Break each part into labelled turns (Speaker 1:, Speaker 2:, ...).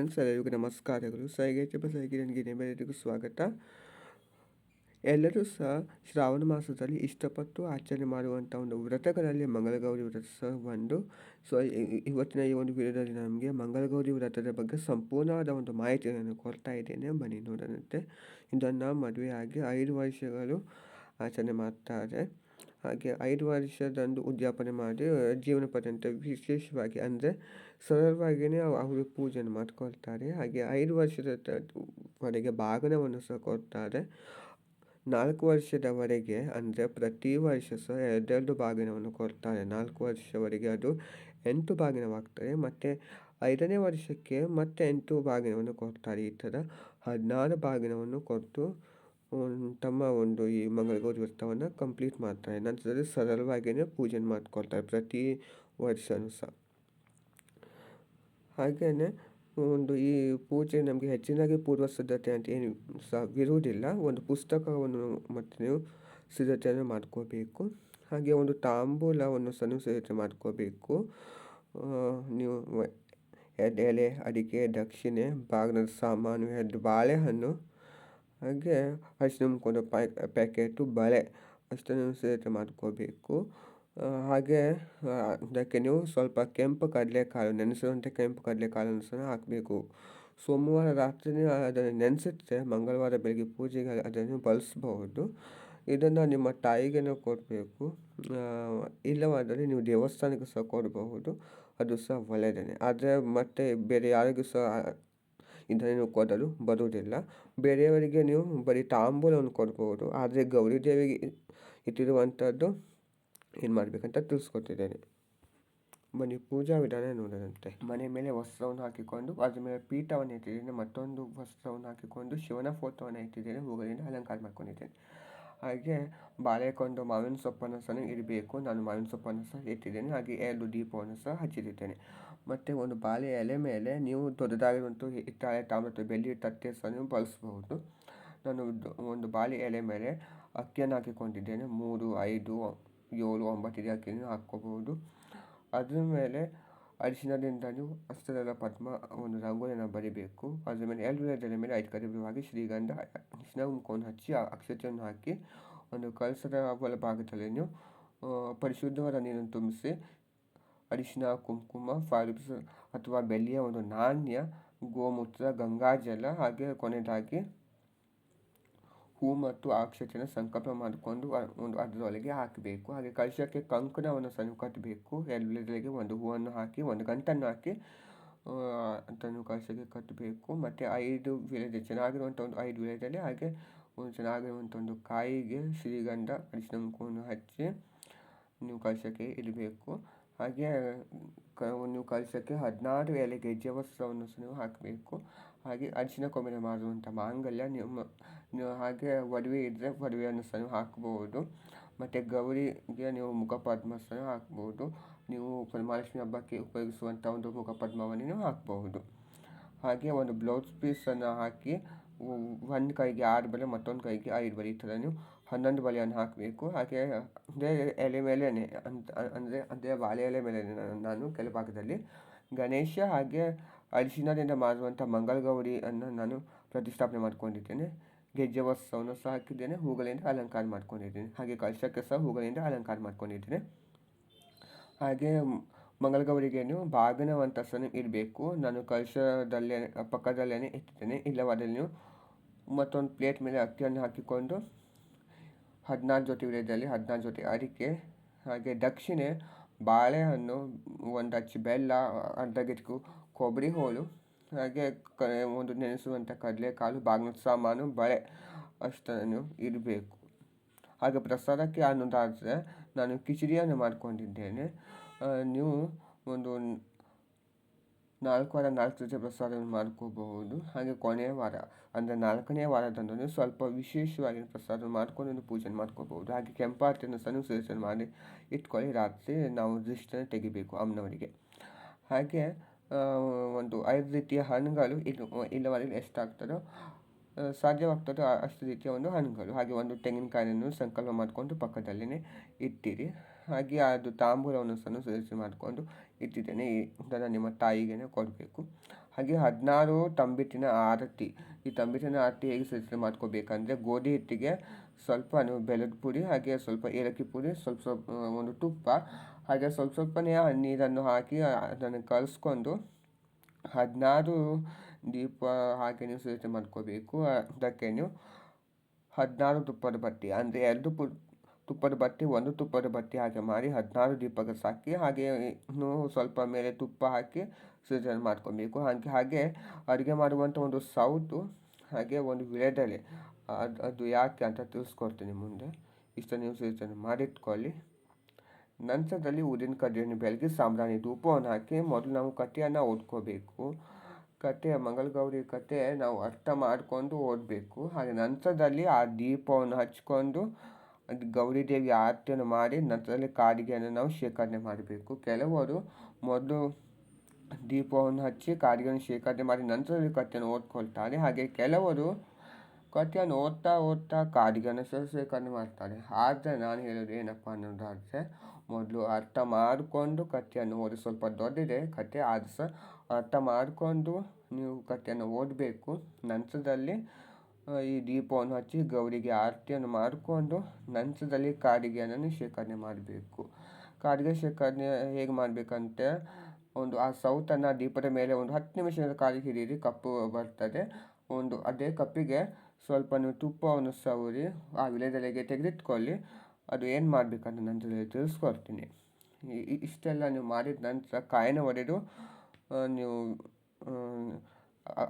Speaker 1: Friends, ಎಲ್ಲರಿಗೂ ನಮಸ್ಕಾರಗಳು. ಸೈಗೆ ನಿಮ್ಮೆಲ್ಲರಿಗೂ ಸ್ವಾಗತ. ಎಲ್ಲರೂ ಸಹ ಶ್ರಾವಣ ಮಾಸದಲ್ಲಿ ಇಷ್ಟಪಟ್ಟು ಆಚರಣೆ ಮಾಡುವಂಥ ಒಂದು ವ್ರತಗಳಲ್ಲಿ ಮಂಗಳಗೌರಿ ವ್ರತ ಸಹ ಒಂದು. ಸೊ ಇವತ್ತಿನ ಈ ಒಂದು ವಿಡಿಯೋದಲ್ಲಿ ನಮಗೆ ಮಂಗಳಗೌರಿ ವ್ರತದ ಬಗ್ಗೆ ಸಂಪೂರ್ಣವಾದ ಒಂದು ಮಾಹಿತಿಯನ್ನು ಕೊಡ್ತಾ ಇದ್ದೇನೆ. ಬನ್ನಿ ನೋಡೋಣಂತೆ. ಇದನ್ನು ಮದುವೆಯಾಗಿ 5 ವರ್ಷಗಳು ಆಚರಣೆ ಮಾಡ್ತಾರೆ. ಹಾಗೆ 5 ವರ್ಷದಂದು ಉದ್ಯಾಪನೆ ಮಾಡಿ ಜೀವನ ಪರ್ಯಂತ ವಿಶೇಷವಾಗಿ ಅಂದರೆ ಸರಳವಾಗಿಯೇ ಅವರು ಪೂಜೆಯನ್ನು ಮಾಡ್ಕೊಳ್ತಾರೆ. ಹಾಗೆ 5 ವರ್ಷದವರೆಗೆ ಬಾಗಿನವನ್ನು ಸಹ ಕೊಡ್ತಾರೆ. 4 ವರ್ಷದವರೆಗೆ ಅಂದರೆ ಪ್ರತಿ ವರ್ಷ ಸಹ 2 ಬಾಗಿನವನ್ನು ಕೊಡ್ತಾರೆ. 4 ವರ್ಷವರೆಗೆ ಅದು 8 ಬಾಗಿನವಾಗ್ತದೆ. ಮತ್ತು 5ನೇ ವರ್ಷಕ್ಕೆ ಮತ್ತೆ 8 ಬಾಗಿನವನ್ನು ಕೊಡ್ತಾರೆ. ಈ ಥರ 16 ಬಾಗಿನವನ್ನು ಕೊಟ್ಟು ತಮ್ಮ ಒಂದು ಈ ಮಂಗಳಗೌರಿ ವ್ರತವನ್ನು ಕಂಪ್ಲೀಟ್ ಮಾಡ್ತಾರೆ. ನಂತರದಲ್ಲಿ ಸರಳವಾಗಿಯೇ ಪೂಜೆ ಮಾಡ್ಕೊಳ್ತಾರೆ ಪ್ರತಿ ವರ್ಷವೂ ಸಹ. ಹಾಗೆಯೇ ಒಂದು ಈ ಪೂಜೆ ನಮಗೆ ಹೆಚ್ಚಿನಾಗಿ ಪೂರ್ವ ಸಿದ್ಧತೆ ಅಂತ ಏನು ಸಹ ಇರುವುದಿಲ್ಲ. ಒಂದು ಪುಸ್ತಕವನ್ನು ಮತ್ತು ನೀವು ಸಿದ್ಧತೆಯನ್ನು ಮಾಡ್ಕೋಬೇಕು. ಹಾಗೆ ಒಂದು ತಾಂಬೂಲವನ್ನು ಸಹ ಸಿದ್ಧತೆ ಮಾಡ್ಕೋಬೇಕು. ನೀವು ಎಲೆ, ಅಡಿಕೆ, ದಕ್ಷಿಣೆ, ಬಾಗಿನದ ಸಾಮಾನು, 2 ಬಾಳೆಹಣ್ಣು, ಹಾಗೆ ಅರಿಶಿನ ಮುಖದ ಪ್ಯಾಕೆಟು, ಬಳೆ ಅಷ್ಟನ್ನು ಸಿದ್ಧತೆ ಮಾಡ್ಕೋಬೇಕು. ಹಾಗೆ ಅದಕ್ಕೆ ನೀವು ಸ್ವಲ್ಪ ಕೆಂಪು ಕಡಲೆಕಾಳು, ನೆನೆಸಿರುವಂಥ ಕೆಂಪು ಕಡಲೆಕಾಳನ್ನು ಸಹ ಹಾಕಬೇಕು. ಸೋಮವಾರ ರಾತ್ರಿನೇ ಅದನ್ನು ನೆನೆಸಿಟ್ಟರೆ ಮಂಗಳವಾರ ಬೆಳಗ್ಗೆ ಪೂಜೆಗೆ ಅದನ್ನು ಬಳಸಬಹುದು. ಇದನ್ನು ನಿಮ್ಮ ತಾಯಿಗೆ ಕೊಡಬೇಕು. ಇಲ್ಲವಾದರೆ ನೀವು ದೇವಸ್ಥಾನಕ್ಕೆ ಸಹ ಕೊಡಬಹುದು, ಅದು ಸಹ ಒಳ್ಳೆಯದೇ. ಆದರೆ ಮತ್ತೆ ಬೇರೆ ಯಾರಿಗೂ ಸಹ ಇದನ್ನು ಕೊಡಲು ಬರುವುದಿಲ್ಲ. ಬೇರೆಯವರಿಗೆ ನೀವು ಬರೀ ತಾಂಬೂಲವನ್ನು ಕೊಡ್ಬೋದು. ಆದರೆ ಗೌರಿ ದೇವಿಗೆ ಇಟ್ಟಿರುವಂಥದ್ದು ಏನು ಮಾಡಬೇಕಂತ ತಿಳಿಸ್ಕೊಟ್ಟಿದ್ದೇನೆ. ಬನ್ನಿ ಪೂಜಾ ವಿಧಾನ ನೋಡೋದಂತೆ. ಮನೆ ಮೇಲೆ ವಸ್ತ್ರವನ್ನು ಹಾಕಿಕೊಂಡು ಅದ್ರ ಮೇಲೆ ಪೀಠವನ್ನು ಇಟ್ಟಿದ್ದೇನೆ. ಮತ್ತೊಂದು ವಸ್ತ್ರವನ್ನು ಹಾಕಿಕೊಂಡು ಶಿವನ ಫೋಟೋವನ್ನು ಇಟ್ಟಿದ್ದೇನೆ. ಹೂಗಳಿಂದ ಅಲಂಕಾರ ಮಾಡ್ಕೊಂಡಿದ್ದೇನೆ. ಹಾಗೆ ಬಾಳೆಕೊಂಡು ಮಾವಿನ ಸೊಪ್ಪನ್ನು ಸಹ ಇಡಬೇಕು. ನಾನು ಮಾವಿನ ಸೊಪ್ಪನ್ನು ಸಹ ಇಟ್ಟಿದ್ದೇನೆ. ಹಾಗೆ 2 ದೀಪವನ್ನು ಸಹ ಹಚ್ಚಿದ್ದೇನೆ. ಮತ್ತು ಒಂದು ಬಾಳೆ ಎಲೆ ಮೇಲೆ ನೀವು ದೊಡ್ಡದಾಗಿರುವಂಥ ಹಿತ್ತಾಳೆ, ತಾಮ್ರ, ಬೆಳ್ಳಿ ತಟ್ಟೆ ಸಹ ನೀವು ಬಳಸಬಹುದು. ನಾನು ಒಂದು ಬಾಳೆ ಎಲೆ ಮೇಲೆ ಅಕ್ಕಿಯನ್ನು ಹಾಕಿಕೊಂಡಿದ್ದೇನೆ. 3, 5, 7, 9 ಇದೆ ಅಕ್ಕಿಯನ್ನು ಹಾಕ್ಕೋಬಹುದು. ಅದ್ರ ಮೇಲೆ ಅರಿಶಿನದಿಂದ ನೀವು ಹಸ್ತದ ಪದ್ಮ ಒಂದು ರಂಗೋಲಿಯನ್ನು ಬರಿಬೇಕು. ಅದ್ರ ಮೇಲೆ 2 ಎಲೆ ಮೇಲೆ 5 ಕರಿಬೇವಾಗಿ ಶ್ರೀಗಂಧ, ಅರಿಶಿನ ಕುಂಕುಮವನ್ನು ಹಚ್ಚಿ ಅಕ್ಷತೆಯನ್ನು ಹಾಕಿ ಒಂದು ಕಳಸದ ಬಲಭಾಗದಲ್ಲಿ ನೀವು ಪರಿಶುದ್ಧವಾದ ನೀರನ್ನು ತುಂಬಿಸಿ ಅರಿಶಿನ, ಕುಂಕುಮ, ಫಾಲಿಪ್ಸ್ ಅಥವಾ ಬೆಳ್ಳಿಯ ಒಂದು ನಾಣ್ಯ, ಗೋಮೂತ್ರ, ಗಂಗಾಜಲ, ಹಾಗೆ ಕೊನೆಯದಾಗಿ ಹೂ ಮತ್ತು ಅಕ್ಷತೆಯನ್ನು ಸಂಕಲ್ಪ ಮಾಡಿಕೊಂಡು ಒಂದು ಅದರೊಳಗೆ ಹಾಕಬೇಕು. ಹಾಗೆ ಕಳಶಕ್ಕೆ ಕಂಕಣವನ್ನು ಸಹ ಕಟ್ಟಬೇಕು. 2 ಎಲೆಗೆ ಒಂದು ಹೂವನ್ನು ಹಾಕಿ ಒಂದು ಗಂಟನ್ನು ಹಾಕಿ ಅದನ್ನು ಕಳಶಕ್ಕೆ ಕಟ್ಟಬೇಕು. ಮತ್ತು 5 ವಿಳೆದೆ ಚೆನ್ನಾಗಿರುವಂಥ ಒಂದು 5 ವಿಳೆದೆಲೆ, ಹಾಗೆ ಒಂದು ಚೆನ್ನಾಗಿರುವಂಥ ಒಂದು ಕಾಯಿಗೆ ಶ್ರೀಗಂಧ, ಅರಿಶಿನ ಕುಂಕುಮವನ್ನು ಹಚ್ಚಿ ನೀವು ಕಳಶಕ್ಕೆ ಇಡಬೇಕು. ಹಾಗೆ ನೀವು ಕಳಶಕ್ಕೆ 16 ಎಲೆ ಗೆಜ್ಜೆ ವಸ್ತ್ರವನ್ನು ಸಹ ನೀವು ಹಾಕಬೇಕು. ಹಾಗೆ ಅರಿಶಿನ ಕೊಂಬಿನ ಮಾಡುವಂಥ ಮಾಂಗಲ್ಯ, ನೀವು ಹಾಗೆ ಒಡವೆ ಇದ್ದರೆ ಒಡವೆಯನ್ನು ಸಹ ನೀವು ಹಾಕ್ಬೋದು. ಮತ್ತು ಗೌರಿಗೆ ನೀವು ಮುಖಪದ್ಮ ಸಹ ಹಾಕ್ಬೋದು. ನೀವು ವರಮಹಾಲಕ್ಷ್ಮಿ ಹಬ್ಬಕ್ಕೆ ಉಪಯೋಗಿಸುವಂಥ ಒಂದು ಮುಖಪದ್ಮವನ್ನು ನೀವು ಹಾಕಬಹುದು. ಹಾಗೆ ಒಂದು ಬ್ಲೌಸ್ ಪೀಸನ್ನು ಹಾಕಿ ಒಂದು ಕೈಗೆ 6 ಬಳೆ, ಮತ್ತೊಂದು ಕೈಗೆ 5 ಬಳೆ, ಈ ಥರ ನೀವು 11 ಬಳೆಯನ್ನು ಹಾಕಬೇಕು. ಹಾಗೆ ಅದೇ ಎಲೆ ಮೇಲೆ ಅಂದರೆ ಅದೇ ಬಾಳೆ ಎಲೆ ಮೇಲೆ ನಾನು ಕೆಳಭಾಗದಲ್ಲಿ ಗಣೇಶ ಹಾಗೆ ಅರಿಶಿನದಿಂದ ಮಾಡುವಂಥ ಮಂಗಳಗೌರಿಯನ್ನು ನಾನು ಪ್ರತಿಷ್ಠಾಪನೆ ಮಾಡ್ಕೊಂಡಿದ್ದೇನೆ. ಗೆಜ್ಜೆ ವಸ್ತ್ರವನ್ನು ಸಹ ಹಾಕಿದ್ದೇನೆ. ಹೂಗಳಿಂದ ಅಲಂಕಾರ ಮಾಡ್ಕೊಂಡಿದ್ದೇನೆ. ಹಾಗೆ ಕಳಶಕ್ಕೆ ಸಹ ಹೂಗಳಿಂದ ಅಲಂಕಾರ ಮಾಡ್ಕೊಂಡಿದ್ದೇನೆ. ಹಾಗೆ ಮಂಗಳಗೌರಿಗೆ ನೀವು ಬಾಗಿನವಂತ ಸಹ ಇಡಬೇಕು. ನಾನು ಕಳಶದಲ್ಲೇ ಪಕ್ಕದಲ್ಲೇ ಇಟ್ಟಿದ್ದೇನೆ. ಇಲ್ಲವಾದಲ್ಲಿ ನೀವು ಮತ್ತೊಂದು ಪ್ಲೇಟ್ ಮೇಲೆ ಅಕ್ಕಿಯನ್ನು ಹಾಕಿಕೊಂಡು 16 ಜೊತೆ ವಿಳೆದಲ್ಲಿ 16 ಜೊತೆ ಅಡಿಕೆ, ಹಾಗೆ ದಕ್ಷಿಣೆ ಬಾಳೆಹಣ್ಣು, 1 ಅಚ್ಚು ಬೆಲ್ಲ, ಅರ್ಧ ಗೆಜ್ಜು ಕೊಬ್ಬರಿ ಹೋಳು, ಹಾಗೆ ಒಂದು ನೆನೆಸುವಂಥ ಕಡಲೆಕಾಳು, ಬಾಗಿನದ ಸಾಮಾನು, ಬಳೆ ಅಷ್ಟನ್ನು ಇಡಬೇಕು. ಹಾಗೆ ಪ್ರಸಾದಕ್ಕೆ ಅನ್ನೋದಾದರೆ ನಾನು ಕಿಚಡಿಯನ್ನು ಮಾಡ್ಕೊಂಡಿದ್ದೇನೆ. ನೀವು ಒಂದು 4 ವಾರ 4 ಜೊತೆ ಪ್ರಸಾದವನ್ನು ಮಾಡ್ಕೋಬಹುದು. ಹಾಗೆ ಕೊನೆಯ ವಾರ ಅಂದರೆ 4ನೇ ವಾರದಂದು ನೀವು ಸ್ವಲ್ಪ ವಿಶೇಷವಾಗಿ ಪ್ರಸಾದ ಮಾಡ್ಕೊಂಡು ಒಂದು ಪೂಜೆ ಮಾಡ್ಕೋಬಹುದು. ಹಾಗೆ ಕೆಂಪಾರತಿಯನ್ನು ಸಹ ನೀವು ಸಿದ್ಧತೆ ಮಾಡಿ ಇಟ್ಕೊಳ್ಳಿ. ರಾತ್ರಿ ನಾವು ದೃಷ್ಟಿಯನ್ನು ತೆಗಿಬೇಕು ಅಮ್ಮನವರಿಗೆ. ಹಾಗೆ ಒಂದು 5 ರೀತಿಯ ಹಣ್ಣುಗಳು ಇಲ್ಲವಾದರೆ ಎಷ್ಟಾಗ್ತದೋ ಸಾಧ್ಯವಾಗ್ತದೋ ಅಷ್ಟು ರೀತಿಯ ಒಂದು ಹಣ್ಣುಗಳು, ಹಾಗೆ ಒಂದು ತೆಂಗಿನಕಾಯಿಯನ್ನು ಸಂಕಲ್ಪ ಮಾಡಿಕೊಂಡು ಪಕ್ಕದಲ್ಲೇ ಇಟ್ಟಿರಿ. ಹಾಗೆ ಅದು ತಾಂಬೂಲವನ್ನು ಸಹ ಸಿದ್ಧತೆ ಮಾಡಿಕೊಂಡು ಇಟ್ಟಿದ್ದೇನೆ. ಇದನ್ನು ನಿಮ್ಮ ತಾಯಿಗೆ ಕೊಡಬೇಕು. ಹಾಗೆ 16 ತಂಬಿಟ್ಟಿನ ಆರತಿ. ಈ ತಂಬಿಟ್ಟಿನ ಆರತಿ ಹೇಗೆ ಸಿದ್ಧತೆ ಮಾಡ್ಕೋಬೇಕಂದ್ರೆ, ಗೋಧಿ ಹಿಟ್ಟಿಗೆ ಸ್ವಲ್ಪ ಬೆಲ್ಲದ ಪುಡಿ, ಹಾಗೆ ಸ್ವಲ್ಪ ಏಲಕ್ಕಿ ಪುಡಿ, ಸ್ವಲ್ಪ ಸ್ವಲ್ಪ ಒಂದು ತುಪ್ಪ, ಹಾಗೆ ಸ್ವಲ್ಪ ಸ್ವಲ್ಪನೇ ನೀರನ್ನು ಹಾಕಿ ಅದನ್ನು ಕಲಿಸ್ಕೊಂಡು 16 ದೀಪ ಹಾಗೆ ನೀವು ಸಿದ್ಧತೆ ಮಾಡ್ಕೋಬೇಕು. ಅದಕ್ಕೆ ನೀವು 16 ತುಪ್ಪದ ಬತ್ತಿ, ಅಂದರೆ 2 ತುಪ್ಪದ ಬತ್ತಿ, 1 ತುಪ್ಪದ ಬತ್ತಿ ಹಾಗೆ ಮಾಡಿ 16 ದೀಪಕ್ಕೆ ಸಾಕಿ, ಹಾಗೆ ಇನ್ನೂ ಸ್ವಲ್ಪ ಮೇಲೆ ತುಪ್ಪ ಹಾಕಿ ಸಿದ್ಧತೆ ಮಾಡ್ಕೊಬೇಕು. ಹಾಗೆ ಅಡುಗೆ ಮಾಡುವಂಥ ಒಂದು ಸೌಟು, ಹಾಗೆ ಒಂದು ವಿಳೆದೆಲೆ, ಅದು ಯಾಕೆ ಅಂತ ತಿಳಿಸ್ಕೊಡ್ತೀನಿ ಮುಂದೆ. ಇಷ್ಟ ನೀವು ಸಿದ್ಧತೆ ಮಾಡಿಟ್ಕೊಳ್ಳಿ. ನಂತರದಲ್ಲಿ ಊದಿನ ಕಡ್ಡಿಯನ್ನು ಬೆಳಗ್ಗೆ ಸಾಂಬ್ರಾಣಿ ಧೂಪವನ್ನು ಹಾಕಿ ಮೊದಲು ನಾವು ಕಥೆಯನ್ನು ಓದ್ಕೋಬೇಕು. ಮಂಗಳಗೌರಿ ಕಥೆ ನಾವು ಅರ್ಥ ಮಾಡಿಕೊಂಡು ಓದಬೇಕು. ಹಾಗೆ ನಂತರದಲ್ಲಿ ಆ ದೀಪವನ್ನು ಹಚ್ಕೊಂಡು ಗೌರಿ ದೇವಿ ಆರತಿಯನ್ನು ಮಾಡಿ ನಂತರದಲ್ಲಿ ಕಾಡಿಗೆಯನ್ನು ನಾವು ಶೇಖರಣೆ ಮಾಡಬೇಕು. ಕೆಲವರು ಮೊದಲು ದೀಪವನ್ನು ಹಚ್ಚಿ ಕಾಡಿಗೆಯನ್ನು ಶೇಖರಣೆ ಮಾಡಿ ನಂತರದಲ್ಲಿ ಕಥೆಯನ್ನು ಓದ್ಕೊಳ್ತಾರೆ. ಹಾಗೆ ಕೆಲವರು ಕಥೆಯನ್ನು ಓದ್ತಾ ಕಾಡಿಗೆಯನ್ನು ಶೇಖರಣೆ ಮಾಡ್ತಾರೆ. ಆದರೆ ನಾನು ಹೇಳೋದು ಏನಪ್ಪ ಅನ್ನೋದಾದರೆ, ಮೊದಲು ಅರ್ಥ ಮಾಡಿಕೊಂಡು ಕಥೆಯನ್ನು ಓದಿ. ಸ್ವಲ್ಪ ದೊಡ್ಡದೆ ಕಥೆ, ಆದರೂ ಸಹ ಅರ್ಥ ಮಾಡಿಕೊಂಡು ನೀವು ಕಥೆಯನ್ನು ಓದಬೇಕು. ನಂತರದಲ್ಲಿ ಈ ದೀಪವನ್ನು ಹಚ್ಚಿ ಗೌರಿಗೆ ಆರತಿಯನ್ನು ಮಾಡಿಕೊಂಡು ನಂತರದಲ್ಲಿ ಕಾಡಿಗೆಯನ್ನು ಶೇಖರಣೆ ಮಾಡಬೇಕು. ಕಾಡಿಗೆ ಶೇಖರಣೆ ಹೇಗೆ ಮಾಡಬೇಕಂತೆ, ಆ ಸೌತನ್ನು ದೀಪದ ಮೇಲೆ ಒಂದು 10 ನಿಮಿಷದ ಕಾಲ ಹಿಡಿಯಿರಿ, ಕಪ್ಪು ಬರ್ತದೆ. ಅದೇ ಕಪ್ಪಿಗೆ ಸ್ವಲ್ಪ ನೀವು ತುಪ್ಪವನ್ನು ಸವರಿ ಆ ವಿಳೆದೆಲೆಗೆ ತೆಗೆದಿಟ್ಕೊಳ್ಳಿ. ಅದು ಏನು ಮಾಡಬೇಕಂತ ನಂತರದಲ್ಲಿ ತಿಳಿಸ್ಕೊಡ್ತೀನಿ. ಇಷ್ಟೆಲ್ಲ ನೀವು ಮಾಡಿದ ನಂತರ ಕಾಯಿನ ಒಡೆದು ನೀವು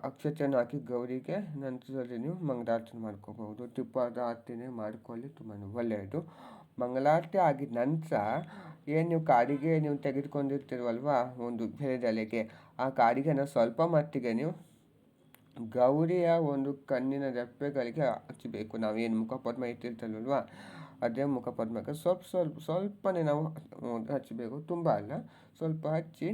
Speaker 1: ಅಕ್ಷತೆಯನ್ನು ಹಾಕಿ ಗೌರಿಗೆ ನಂತರದಲ್ಲಿ ನೀವು ಮಂಗಳಾರತಿ ಮಾಡ್ಕೋಬಹುದು. ತುಪ್ಪದ ಆರತಿನೇ ಮಾಡಿಕೊಳ್ಳಿ, ತುಂಬಾ ಒಳ್ಳೆಯದು. ಮಂಗಳಾರತಿ ಆಗಿದ ನಂತರ ಏನು ನೀವು ಕಾಡಿಗೆ ನೀವು ತೆಗೆದುಕೊಂಡಿರ್ತೀರಲ್ವ ಒಂದು ವಿಳೆದೆಲೆಗೆ, ಆ ಕಾಡಿಗೆನ ಸ್ವಲ್ಪ ಮಟ್ಟಿಗೆ ನೀವು ಗೌರಿಯ ಒಂದು ಕಣ್ಣಿನ ರೆಪ್ಪೆಗಳಿಗೆ ಹಚ್ಚಬೇಕು. ನಾವೇನು ಮುಖಪದ್ಮ ಇಟ್ಟಿರ್ತೀವಲ್ವ ಅದೇ ಮುಖಪದ್ಮಕ್ಕೆ ಸ್ವಲ್ಪನೇ ನಾವು ಹಚ್ಚಬೇಕು, ತುಂಬ ಅಲ್ಲ, ಸ್ವಲ್ಪ ಹಚ್ಚಿ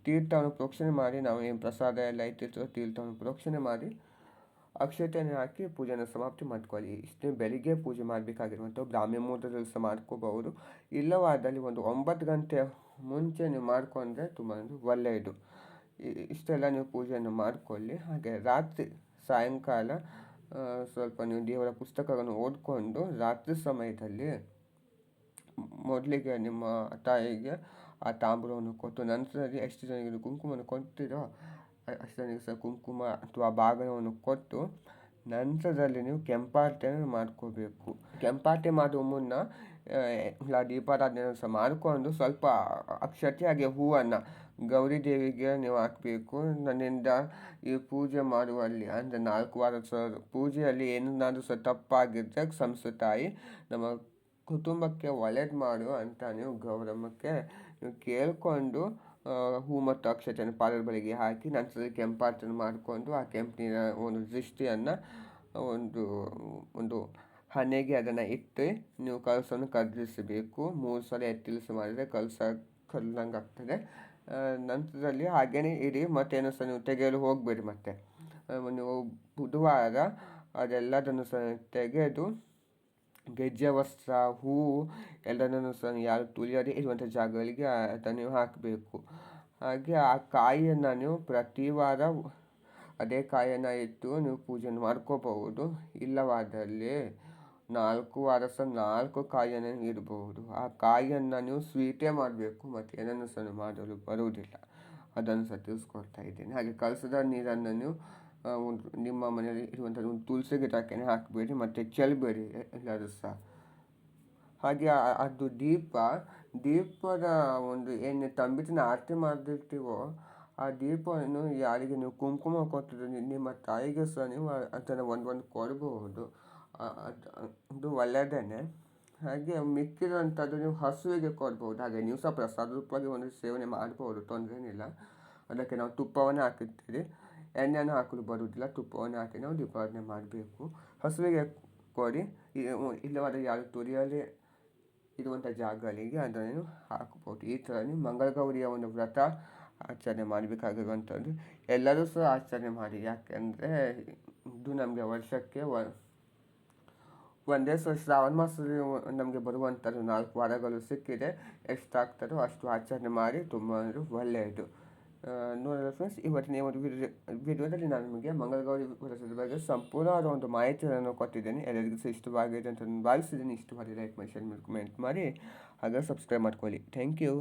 Speaker 1: ತೀರ್ಥವನ್ನು ಪ್ರೋಕ್ಷಣೆ ಮಾಡಿ, ನಾವು ಏನು ಪ್ರಸಾದ ಎಲ್ಲ ಇಟ್ಟಿರ್ತೀವೋ ತೀರ್ಥವನ್ನು ಪ್ರೋಕ್ಷಣೆ ಮಾಡಿ ಅಕ್ಷತೆಯನ್ನು ಹಾಕಿ ಪೂಜೆಯನ್ನು ಸಮಾಪ್ತಿ ಮಾಡ್ಕೊಳ್ಳಿ. ಇಷ್ಟೇ ಬೆಳಿಗ್ಗೆ ಪೂಜೆ ಮಾಡಬೇಕಾಗಿರುವಂಥ ಬ್ರಾಹ್ಮಿ ಮುಹೂರ್ತದಲ್ಲಿ ಸಹ ಮಾಡ್ಕೋಬಹುದು. ಇಲ್ಲವಾದಲ್ಲಿ ಒಂದು 9 ಗಂಟೆ ಮುಂಚೆ ನೀವು ಮಾಡಿಕೊಂಡ್ರೆ ತುಂಬ ಒಳ್ಳೆಯದು. ಇಷ್ಟೆಲ್ಲ ನೀವು ಪೂಜೆಯನ್ನು ಮಾಡಿಕೊಳ್ಳಿ. ಹಾಗೆ ರಾತ್ರಿ ಸಾಯಂಕಾಲ ಸ್ವಲ್ಪ ನೀವು ದೇವರ ಪುಸ್ತಕವನ್ನು ಓದಿಕೊಂಡು ರಾತ್ರಿ ಸಮಯದಲ್ಲಿ ಮೊದಲಿಗೆ ನಿಮ್ಮ ತಾಯಿಗೆ ಆ ತಾಂಬೂಲವನ್ನು ಕೊಟ್ಟು ನಂತರದಲ್ಲಿ ಎಷ್ಟು ಜನರಿಗೆ ಕುಂಕುಮವನ್ನು ಕೊಡ್ತೀರೋ ಅಷ್ಟು ಜನರಿಗೆ ಸಹ ಕುಂಕುಮ ಅಥವಾ ಬಾಗಿನವನ್ನು ಕೊಟ್ಟು ನಂತರದಲ್ಲಿ ನೀವು ಕೆಂಪಾರತಿಯನ್ನು ಮಾಡ್ಕೋಬೇಕು. ಕೆಂಪಾರತಿ ಮಾಡುವ ಮುನ್ನ ದೀಪಾರಾಧನೆಯನ್ನು ಸಹ ಮಾಡಿಕೊಂಡು ಸ್ವಲ್ಪ ಅಕ್ಷತೆ ಹಾಗೆ ಹೂವನ್ನು ಗೌರಿ ದೇವಿಗೆ ನೀವು ಹಾಕಬೇಕು. ನನ್ನಿಂದ ಈ ಪೂಜೆ ಮಾಡುವಲ್ಲಿ ಅಂದರೆ 4 ವಾರದ ಪೂಜೆಯಲ್ಲಿ ಏನಾದರೂ ಸಹ ತಪ್ಪಾಗಿದ್ದರೆ ಸಂಸ್ಥೆ ತಾಯಿ ನಮ್ಮ ಕುಟುಂಬಕ್ಕೆ ಒಳ್ಳೇದು ಮಾಡು ಅಂತ ನೀವು ಗೌರಮ್ಮಕ್ಕೆ ನೀವು ಕೇಳಿಕೊಂಡು ಹೂ ಮತ್ತು ಅಕ್ಷತೆಯನ್ನು ಪಾದದ ಬಳಿಗೆ ಹಾಕಿ ನಂತರದಲ್ಲಿ ಕೆಂಪಾರತಿಯನ್ನು ಮಾಡಿಕೊಂಡು ಆ ಕೆಂಪಿನ ಒಂದು ದೃಷ್ಟಿಯನ್ನು ಒಂದು ಹಣೆಗೆ ಅದನ್ನು ಇಟ್ಟು ನೀವು ಕಲಸವನ್ನು ಕದಲಿಸಬೇಕು. 3 ಸಲ ಎತ್ತಿಲಿಸಿ ಮಾಡಿದರೆ ಕಲಸ ಕಲ್ಲಂಗೆ ಆಗ್ತದೆ. ನಂತರದಲ್ಲಿ ಹಾಗೇನೆ ಇಡಿ, ಮತ್ತೇನು ಸಹ ನೀವು ತೆಗೆಯಲು ಹೋಗಬೇಡಿ. ಮತ್ತೆ ನೀವು ಬುಧವಾರ ಅದೆಲ್ಲದನ್ನು ಸಹ ತೆಗೆದು ಗೆಜ್ಜೆ ವಸ್ತ್ರ, ಹೂವು ಎಲ್ಲದನ್ನು ಸಹ ಯಾರು ತುಳಿಯದೇ ಇರುವಂಥ ಜಾಗಗಳಿಗೆ ಅದನ್ನು ನೀವು ಹಾಕಬೇಕು. ಹಾಗೆ ಆ ಕಾಯಿಯನ್ನು ನೀವು ಪ್ರತಿ ವಾರ ಅದೇ ಕಾಯಿಯನ್ನು ಇಟ್ಟು ನೀವು ಪೂಜೆಯನ್ನು ಮಾಡ್ಕೋಬಹುದು. ಇಲ್ಲವಾದಲ್ಲಿ 4 ವಾರ ಸಹ 4 ಕಾಯಿಯನ್ನು ಇಡಬಹುದು. ಆ ಕಾಯಿಯನ್ನು ನೀವು ಸ್ವೀಟೇ ಮಾಡಬೇಕು, ಮತ್ತು ಏನನ್ನು ಸಹ ಮಾಡಲು ಬರುವುದಿಲ್ಲ. ಅದನ್ನು ಸಹ ತಿಳಿಸ್ಕೊಡ್ತಾ ಇದ್ದೇನೆ. ಹಾಗೆ ಕಲಸದ ನೀರನ್ನು ನೀವು ನಿಮ್ಮ ಮನೆಯಲ್ಲಿ ಇರುವಂಥ ಒಂದು ತುಳಸಿ ಗಿಡಕ್ಕೆ ಹಾಕಬೇಡಿ ಮತ್ತು ಚೆಲ್ಲಬೇಡಿ ಎಲ್ಲರೂ ಸಹ. ಹಾಗೆ ಅದು ದೀಪದ ಒಂದು ಏನು ತಂಬಿಟ್ಟಿನ ಆರತಿ ಮಾಡಿರ್ತೀವೋ ಆ ದೀಪವನ್ನು ಯಾರಿಗೆ ನೀವು ಕುಂಕುಮ ಕೊಟ್ಟಿದ್ರೆ ನಿಮ್ಮ ತಾಯಿಗೆ ಸಹ ನೀವು ಅದನ್ನು ಒಂದು ಕೊಡಬಹುದು. ಅದು ಒಳ್ಳೆಯದೇನೆ. ಹಾಗೆ ಮಿಕ್ಕಿರುವಂಥದ್ದು ನೀವು ಹಸುವಿಗೆ ಕೊಡ್ಬೋದು. ಹಾಗೆ ನೀವು ಸಹ ಪ್ರಸಾದ ರೂಪವಾಗಿ ಒಂದು ಸೇವನೆ ಮಾಡ್ಬೋದು, ತೊಂದರೆ ಏನಿಲ್ಲ. ಅದಕ್ಕೆ ನಾವು ತುಪ್ಪವನ್ನು ಹಾಕಿರ್ತೀವಿ, ಎಣ್ಣೆಯನ್ನು ಹಾಕಲು ಬರುವುದಿಲ್ಲ, ತುಪ್ಪವನ್ನು ಹಾಕಿ ನಾವು ದೀಪಾವಳಿ ಮಾಡಬೇಕು. ಹಸುವಿಗೆ ಕೊಡಿ, ಇಲ್ಲವಾದರೆ ಯಾರು ತುರಿಯಲೇ ಇರುವಂಥ ಜಾಗಗಳಿಗೆ ಅದನ್ನು ಹಾಕ್ಬೋದು. ಈ ಥರ ನೀವು ಮಂಗಳಗೌರಿಯ ಒಂದು ವ್ರತ ಆಚರಣೆ ಮಾಡಬೇಕಾಗಿರುವಂಥದ್ದು. ಎಲ್ಲರೂ ಸಹ ಆಚರಣೆ ಮಾಡಿ, ಯಾಕೆಂದರೆ ಇದು ನಮಗೆ ವರ್ಷಕ್ಕೆ ಒಂದೇ ಸಲ ಶ್ರಾವಣ ಮಾಸದಲ್ಲಿ ನಮಗೆ ಬರುವಂಥದ್ದು 4 ವಾರಗಳು ಸಿಕ್ಕಿದೆ. ಎಷ್ಟಾಗ್ತದೋ ಅಷ್ಟು ಆಚರಣೆ ಮಾಡಿ ತುಂಬ ಒಳ್ಳೆಯದು. ನೋಡೋಣ ಫ್ರೆಂಡ್ಸ್, ಇವತ್ತಿನ ಈ ಒಂದು ವಿಡಿಯೋದಲ್ಲಿ ನಾನು ನಿಮಗೆ ಮಂಗಳಗೌರಿ ವ್ರತದ ಬಗ್ಗೆ ಸಂಪೂರ್ಣವಾದ ಒಂದು ಮಾಹಿತಿಯನ್ನು ಕೊಟ್ಟಿದ್ದೇನೆ. ಎಲ್ಲರಿಗೂ ಸಹ ಇಷ್ಟವಾಗಿದೆ ಅಂತ ನಾನು ಭಾವಿಸಿದ್ದೀನಿ. ಇಷ್ಟವಾದ ಲೈಕ್ ಮಾಡಿ, ಶೇರ್ ಮಾಡಿ, ಕಮೆಂಟ್ ಮಾಡಿ, ಹಾಗೆ ಸಬ್ಸ್ಕ್ರೈಬ್ ಮಾಡ್ಕೊಳ್ಳಿ. Thank you.